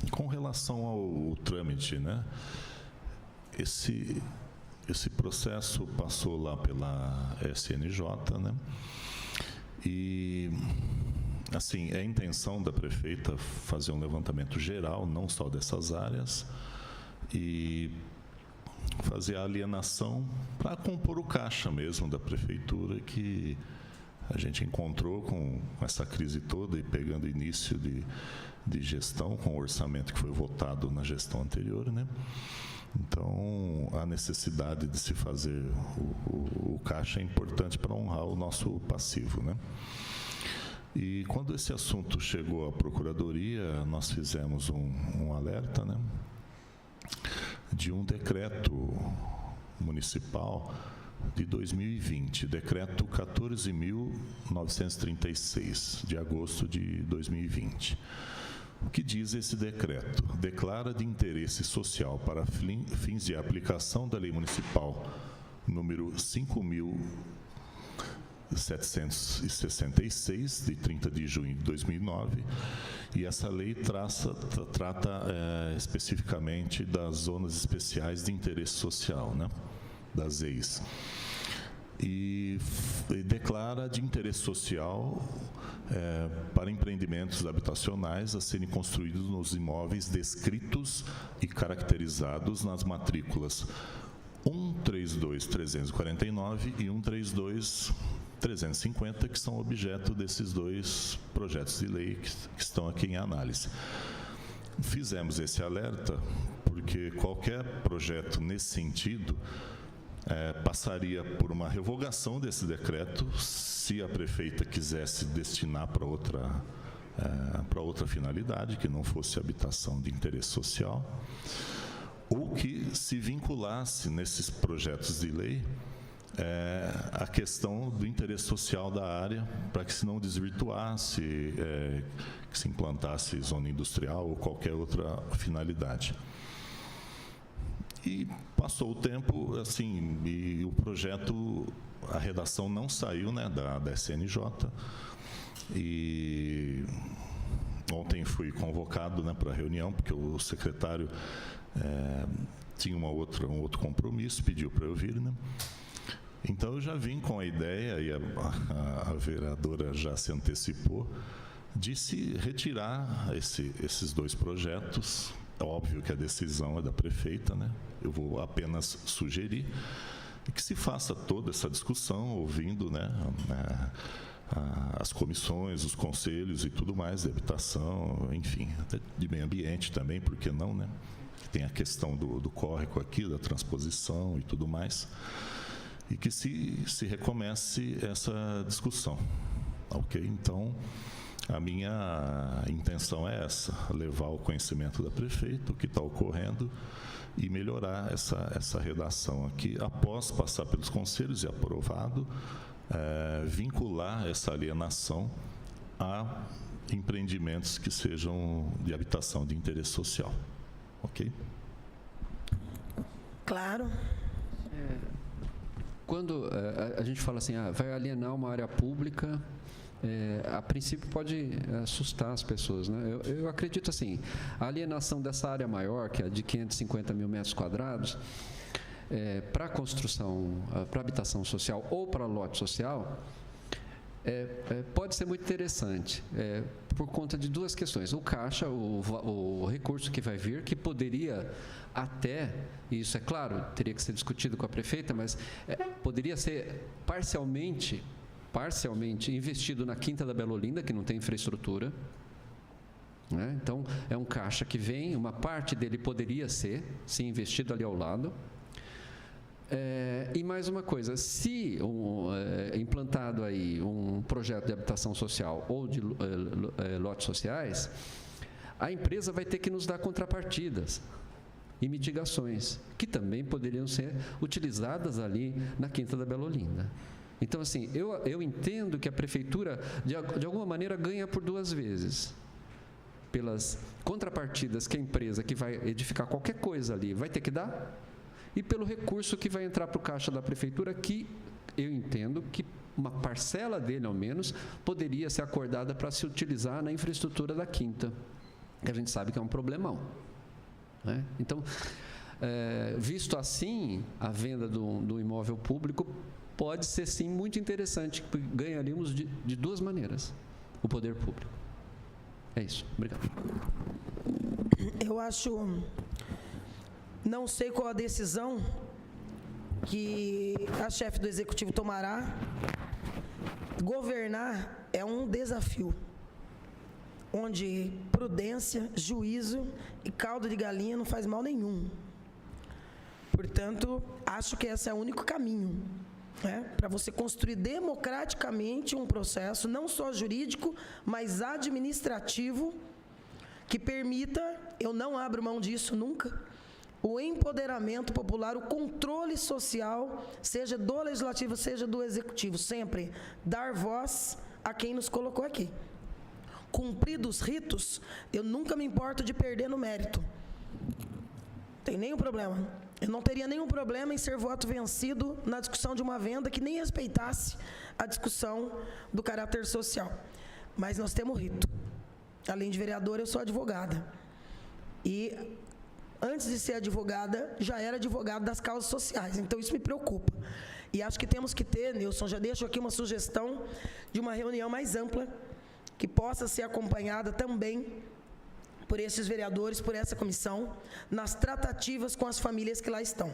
Com relação ao trâmite, né? Esse processo passou lá pela SNJ, né? E, assim, é a intenção da prefeita fazer um levantamento geral, não só dessas áreas, e fazer a alienação para compor o caixa mesmo da prefeitura, que a gente encontrou com essa crise toda e pegando início de gestão, com o orçamento que foi votado na gestão anterior, né? Então, a necessidade de se fazer o caixa é importante para honrar o nosso passivo, né? E quando esse assunto chegou à Procuradoria, nós fizemos um alerta, né, de um decreto municipal de 2020, decreto 14.936, de agosto de 2020. O que diz esse decreto? Declara de interesse social para fins de aplicação da Lei Municipal número 5.766, de 30 de junho de 2009, e essa lei trata especificamente das zonas especiais de interesse social, né, das EIs. E declara de interesse social para empreendimentos habitacionais a serem construídos nos imóveis descritos e caracterizados nas matrículas 132.349 e 132.350, que são objeto desses dois projetos de lei que estão aqui em análise. Fizemos esse alerta porque qualquer projeto nesse sentido passaria por uma revogação desse decreto se a prefeita quisesse destinar para outra finalidade, que não fosse habitação de interesse social, ou que se vinculasse nesses projetos de lei a questão do interesse social da área, para que se não desvirtuasse, que se implantasse zona industrial ou qualquer outra finalidade. E passou o tempo, assim, e o projeto, a redação não saiu, né, da SNJ, e ontem fui convocado, né, para a reunião, porque o secretário tinha um outro compromisso, pediu para eu vir, né? Então eu já vim com a ideia, e a vereadora já se antecipou, de se retirar esses dois projetos. É óbvio que a decisão é da prefeita, né? Eu vou apenas sugerir que se faça toda essa discussão, ouvindo, né, as comissões, os conselhos e tudo mais, de habitação, enfim, até de meio ambiente também, por que não, né? Tem a questão do córrego aqui, da transposição e tudo mais, e que se recomece essa discussão, ok? Então, a minha intenção é essa, levar ao conhecimento da prefeita o que está ocorrendo e melhorar essa redação aqui, após passar pelos conselhos e aprovado, vincular essa alienação a empreendimentos que sejam de habitação de interesse social. Ok? Claro. Quando a gente fala assim, vai alienar uma área pública, a princípio pode assustar as pessoas, né? Eu acredito assim, a alienação dessa área maior, que é de 550 mil metros quadrados, para construção, para habitação social ou para lote social, pode ser muito interessante, por conta de duas questões. O caixa, o recurso que vai vir, que poderia até, e isso é claro, teria que ser discutido com a prefeita, mas poderia ser parcialmente investido na Quinta da Bela Olinda, que não tem infraestrutura, né? Então, é um caixa que vem, uma parte dele poderia ser investido ali ao lado. E mais uma coisa, se implantado aí um projeto de habitação social ou de lotes sociais, a empresa vai ter que nos dar contrapartidas e mitigações, que também poderiam ser utilizadas ali na Quinta da Bela Olinda. Então, assim, eu entendo que a prefeitura, de alguma maneira, ganha por duas vezes. Pelas contrapartidas que a empresa que vai edificar qualquer coisa ali vai ter que dar, e pelo recurso que vai entrar para o caixa da prefeitura, que eu entendo que uma parcela dele, ao menos, poderia ser acordada para se utilizar na infraestrutura da Quinta, que a gente sabe que é um problemão, né? Então, visto assim, a venda do imóvel público pode ser, sim, muito interessante, porque ganharíamos de duas maneiras o poder público. É isso. Obrigado. Eu acho... Não sei qual a decisão que a chefe do Executivo tomará. governar é um desafio, onde prudência, juízo e caldo de galinha não faz mal nenhum. Portanto, acho que esse é o único caminho, né, para você construir democraticamente um processo, não só jurídico, mas administrativo, que permita, eu não abro mão disso nunca, o empoderamento popular, o controle social, seja do legislativo, seja do executivo, sempre dar voz a quem nos colocou aqui. Cumpridos os ritos, eu nunca me importo de perder no mérito. Tem nenhum problema. Eu não teria nenhum problema em ser voto vencido na discussão de uma venda que nem respeitasse a discussão do caráter social. Mas nós temos rito. Além de vereadora, eu sou advogada. E antes de ser advogada, já era advogada das causas sociais. Então, isso me preocupa. E acho que temos que ter, Nilson, já deixo aqui uma sugestão de uma reunião mais ampla, que possa ser acompanhada também por esses vereadores, por essa comissão, nas tratativas com as famílias que lá estão.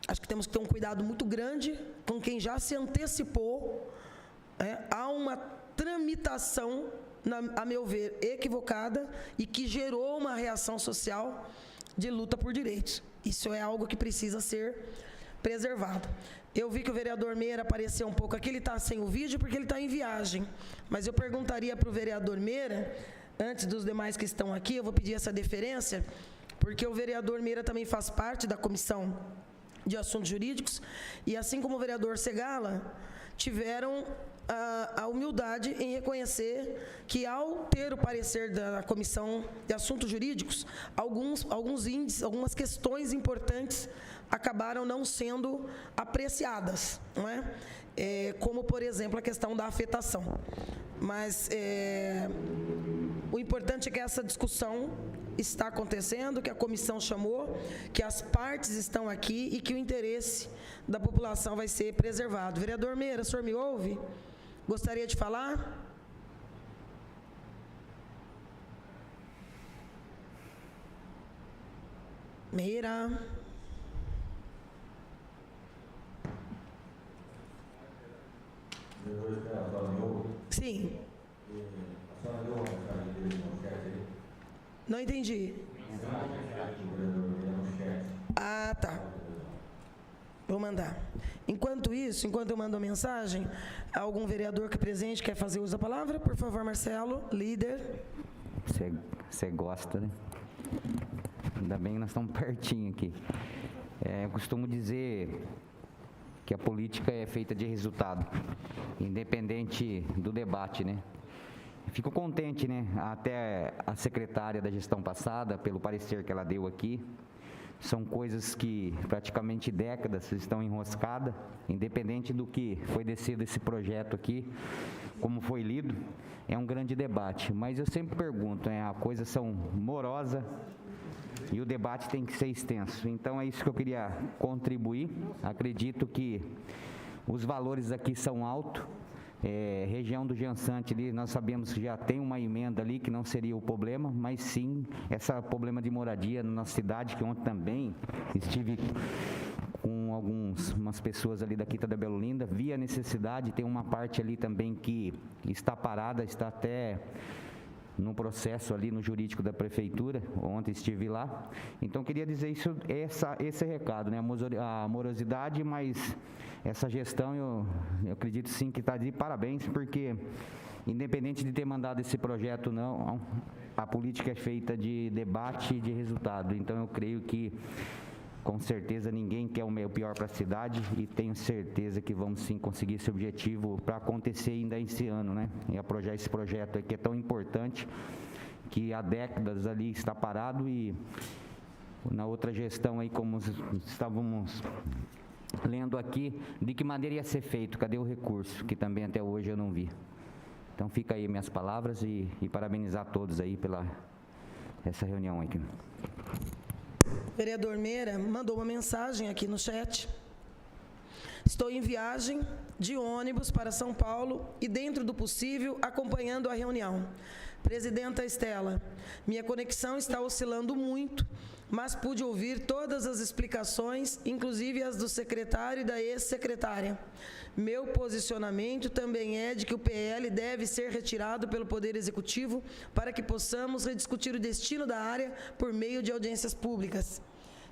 Acho que temos que ter um cuidado muito grande com quem já se antecipou a uma tramitação, a meu ver, equivocada e que gerou uma reação social de luta por direitos. Isso é algo que precisa ser preservado. Eu vi que o vereador Meira apareceu um pouco aqui, ele está sem o vídeo porque ele está em viagem, mas eu perguntaria para o vereador Meira, antes dos demais que estão aqui, eu vou pedir essa deferência, porque o vereador Meira também faz parte da Comissão de Assuntos Jurídicos, e assim como o vereador Segala, tiveram a humildade em reconhecer que, ao ter o parecer da Comissão de Assuntos Jurídicos, alguns índices, algumas questões importantes acabaram não sendo apreciadas, não é? Como, por exemplo, a questão da afetação. Mas o importante é que essa discussão está acontecendo, que a comissão chamou, que as partes estão aqui e que o interesse da população vai ser preservado. Vereador Meira, o senhor me ouve? Gostaria de falar? Meira. Sim. Não entendi. Ah, tá. Vou mandar. Enquanto isso, enquanto eu mando a mensagem, algum vereador que é presente quer fazer uso da palavra? Por favor, Marcelo, líder. Você gosta, né? Ainda bem que nós estamos pertinho aqui. Eu costumo dizer que a política é feita de resultado, independente do debate, né? Fico contente, né? Até a secretária da gestão passada, pelo parecer que ela deu aqui, são coisas que praticamente décadas estão enroscadas, independente do que foi descido esse projeto aqui, como foi lido, é um grande debate. Mas eu sempre pergunto, a coisa são morosa e o debate tem que ser extenso. Então é isso que eu queria contribuir. Acredito que os valores aqui são altos. Região do Jansante ali, nós sabemos que já tem uma emenda ali que não seria o problema, mas sim esse problema de moradia na nossa cidade, que ontem também estive com umas pessoas ali da Quinta da Bela Olinda, vi a necessidade, tem uma parte ali também que está parada, está até no processo ali no jurídico da prefeitura, ontem estive lá. Então queria dizer isso, esse recado, né? A morosidade, mas essa gestão eu acredito sim que está de parabéns, porque independente de ter mandado esse projeto não, a política é feita de debate e de resultado. Então eu creio que com certeza ninguém quer o pior para a cidade e tenho certeza que vamos sim conseguir esse objetivo para acontecer ainda esse ano, né? E aprovar esse projeto aqui é tão importante que há décadas ali está parado e na outra gestão aí, como estávamos lendo aqui, de que maneira ia ser feito, cadê o recurso, que também até hoje eu não vi. Então fica aí minhas palavras e parabenizar todos aí pela essa reunião aqui. Vereador Meira mandou uma mensagem aqui no chat. Estou em viagem de ônibus para São Paulo e, dentro do possível, acompanhando a reunião. Presidenta Estela, minha conexão está oscilando muito, mas pude ouvir todas as explicações, inclusive as do secretário e da ex-secretária. Meu posicionamento também é de que o PL deve ser retirado pelo Poder Executivo para que possamos rediscutir o destino da área por meio de audiências públicas.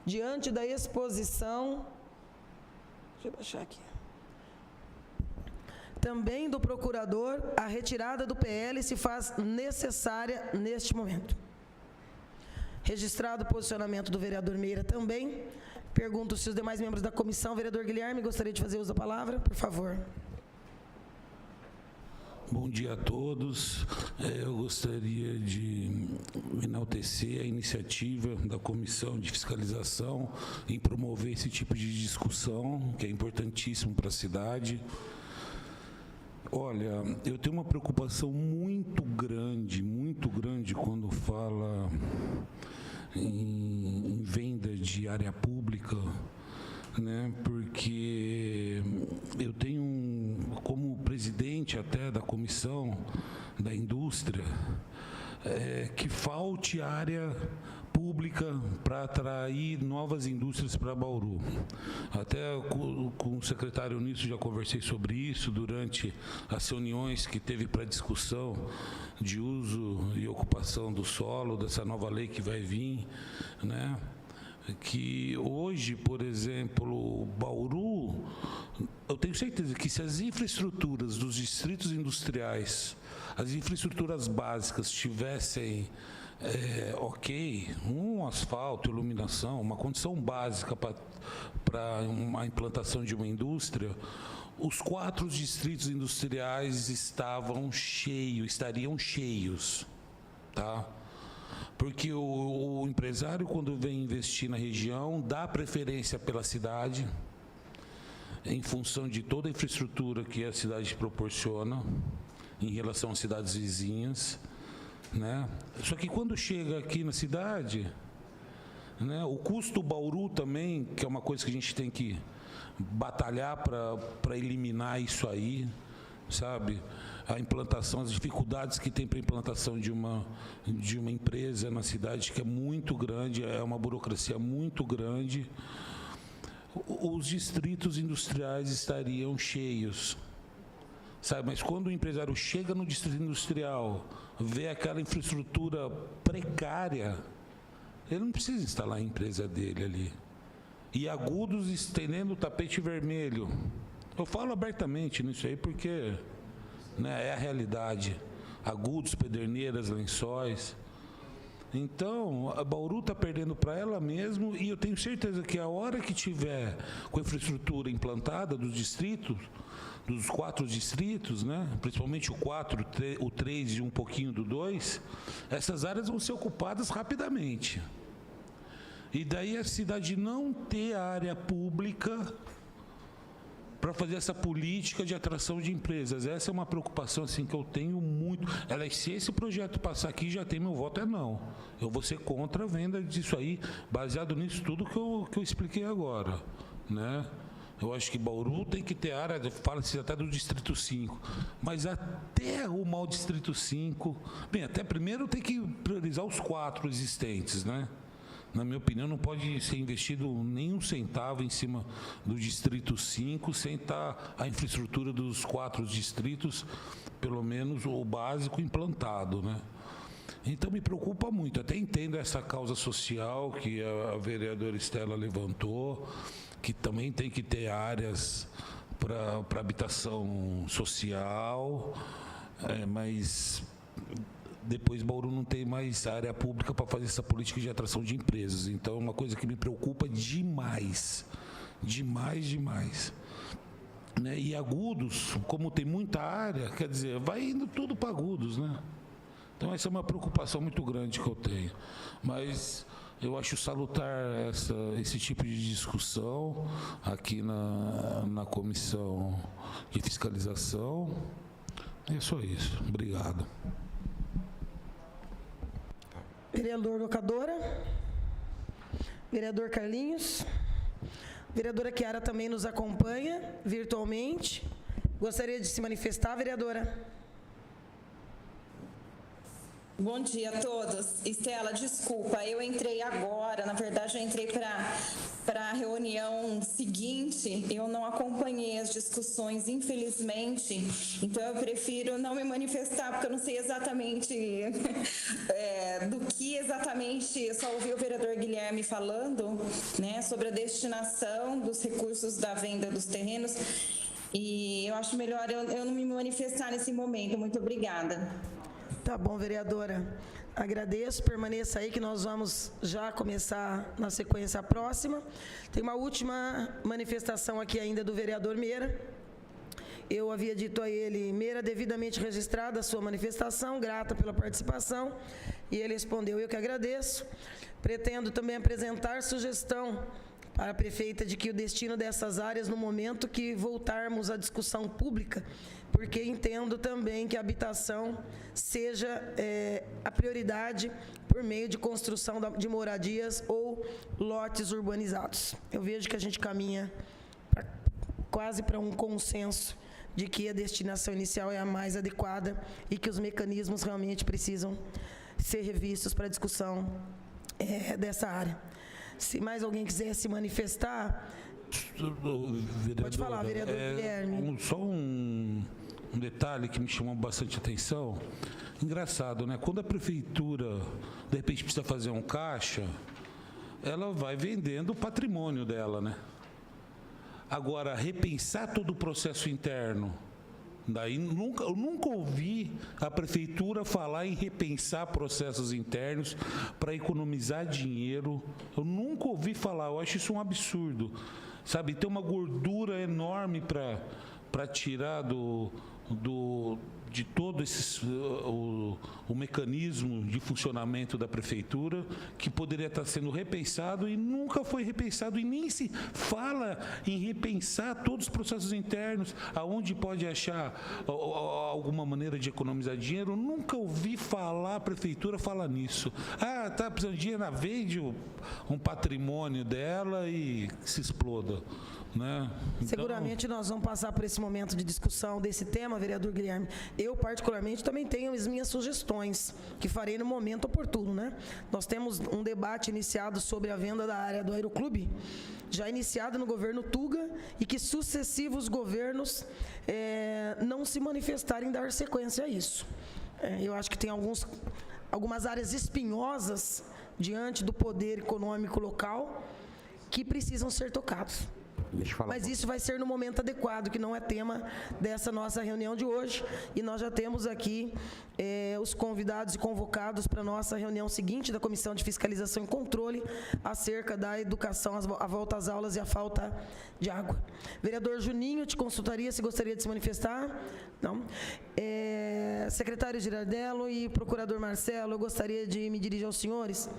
Diante da exposição... Deixa eu baixar aqui. Também do procurador, a retirada do PL se faz necessária neste momento. Registrado o posicionamento do vereador Meira também. Pergunto se os demais membros da comissão, vereador Guilherme, gostaria de fazer uso da palavra, por favor. Bom dia a todos. Eu gostaria de enaltecer a iniciativa da Comissão de Fiscalização em promover esse tipo de discussão, que é importantíssimo para a cidade. Olha, eu tenho uma preocupação muito grande quando fala em venda de área pública, né? Porque eu tenho, como presidente até da Comissão da Indústria, que falte área pública para atrair novas indústrias para Bauru. Até com o secretário Nisso já conversei sobre isso durante as reuniões que teve para discussão de uso e ocupação do solo, dessa nova lei que vai vir, né? Que hoje, por exemplo, Bauru, eu tenho certeza que se as infraestruturas dos distritos industriais, as infraestruturas básicas tivessem ok, um asfalto, iluminação, uma condição básica para uma implantação de uma indústria, os 4 distritos industriais estariam cheios, tá? Porque o empresário, quando vem investir na região, dá preferência pela cidade, em função de toda a infraestrutura que a cidade proporciona, em relação às cidades vizinhas, né? Só que quando chega aqui na cidade, né, o custo Bauru também, que é uma coisa que a gente tem que batalhar para eliminar isso aí, sabe? A implantação, as dificuldades que tem para a implantação de uma empresa na cidade, que é muito grande, é uma burocracia muito grande. Os distritos industriais estariam cheios, sabe? Mas quando o empresário chega no distrito industrial, vê aquela infraestrutura precária, ele não precisa instalar a empresa dele ali. E Agudos estendendo o tapete vermelho. Eu falo abertamente nisso aí porque, né, é a realidade. Agudos, Pederneiras, Lençóis. Então, a Bauru está perdendo para ela mesmo, e eu tenho certeza que a hora que tiver com a infraestrutura implantada dos distritos, dos 4 distritos, né, principalmente o 3 e um pouquinho do 2, essas áreas vão ser ocupadas rapidamente. E daí a cidade não ter área pública para fazer essa política de atração de empresas. Essa é uma preocupação assim, que eu tenho muito. Se esse projeto passar aqui, já tem meu voto, não. Eu vou ser contra a venda disso aí, baseado nisso tudo que eu expliquei agora, né? Eu acho que Bauru tem que ter área, fala-se até do Distrito 5, mas até arrumar o Distrito 5... Bem, até primeiro tem que priorizar os 4 existentes, né? Na minha opinião, não pode ser investido nenhum centavo em cima do Distrito 5 sem estar a infraestrutura dos 4 distritos, pelo menos o básico, implantado, né? Então me preocupa muito. Até entendo essa causa social que a vereadora Estela levantou, que também tem que ter áreas para habitação social, mas depois Bauru não tem mais área pública para fazer essa política de atração de empresas. Então é uma coisa que me preocupa demais, demais. Né? E Agudos, como tem muita área, quer dizer, vai indo tudo para Agudos, né? Então essa é uma preocupação muito grande que eu tenho. Mas eu acho salutar esse tipo de discussão aqui na Comissão de Fiscalização. É só isso. Obrigado. Vereador Locadora. Vereador Carlinhos. Vereadora Chiara também nos acompanha virtualmente. Gostaria de se manifestar, vereadora? Bom dia a todos. Estela, desculpa, eu entrei agora, na verdade eu entrei para a reunião seguinte, eu não acompanhei as discussões, infelizmente, então eu prefiro não me manifestar, porque eu não sei exatamente do que exatamente, eu só ouvi o vereador Guilherme falando, né, sobre a destinação dos recursos da venda dos terrenos, e eu acho melhor eu não me manifestar nesse momento. Muito obrigada. Tá bom, vereadora. Agradeço, permaneça aí que nós vamos já começar na sequência próxima. Tem uma última manifestação aqui ainda do vereador Meira. Eu havia dito a ele: Meira, devidamente registrada a sua manifestação, grata pela participação. E ele respondeu: eu que agradeço. Pretendo também apresentar sugestão para a prefeita de que o destino dessas áreas, no momento que voltarmos à discussão pública, porque entendo também que a habitação seja a prioridade por meio de construção de moradias ou lotes urbanizados. Eu vejo que a gente caminha quase para um consenso de que a destinação inicial é a mais adequada e que os mecanismos realmente precisam ser revistos para a discussão dessa área. Se mais alguém quiser se manifestar, pode falar, vereador Guilherme. Só um detalhe que me chamou bastante atenção. Engraçado, né? Quando a prefeitura, de repente, precisa fazer um caixa, ela vai vendendo o patrimônio dela, né? Agora, repensar todo o processo interno, daí eu nunca ouvi a prefeitura falar em repensar processos internos para economizar dinheiro. Eu nunca ouvi falar, eu acho isso um absurdo. Sabe, tem uma gordura enorme para tirar de todo o mecanismo de funcionamento da prefeitura, que poderia estar sendo repensado e nunca foi repensado, e nem se fala em repensar todos os processos internos, aonde pode achar alguma maneira de economizar dinheiro. Eu nunca ouvi falar, a prefeitura falar nisso. Ah, está precisando de dinheiro, vende um patrimônio dela e se exploda. Né? Então, seguramente nós vamos passar por esse momento de discussão desse tema, vereador Guilherme. Eu, particularmente, também tenho as minhas sugestões, que farei no momento oportuno, né? Nós temos um debate iniciado sobre a venda da área do Aeroclube, já iniciado no governo Tuga, e que sucessivos governos não se manifestarem em dar sequência a isso. Eu acho que tem algumas áreas espinhosas diante do poder econômico local que precisam ser tocados. Mas isso vai ser no momento adequado, que não é tema dessa nossa reunião de hoje. E nós já temos aqui os convidados e convocados para a nossa reunião seguinte da Comissão de Fiscalização e Controle acerca da educação, a volta às aulas e a falta de água. Vereador Juninho, te consultaria se gostaria de se manifestar? Não. Secretário Girardello e Procurador Marcelo, eu gostaria de me dirigir aos senhores.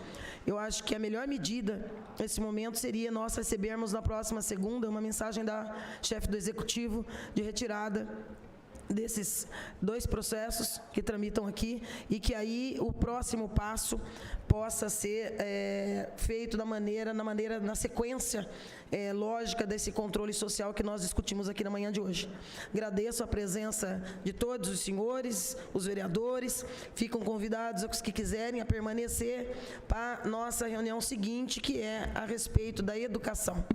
Eu acho que a melhor medida nesse momento seria nós recebermos na próxima segunda uma mensagem da chefe do Executivo de retirada desses dois processos que tramitam aqui, e que aí o próximo passo possa ser feito na sequência lógica desse controle social que nós discutimos aqui na manhã de hoje. Agradeço a presença de todos os senhores, os vereadores, ficam convidados os que quiserem a permanecer para a nossa reunião seguinte, que é a respeito da educação.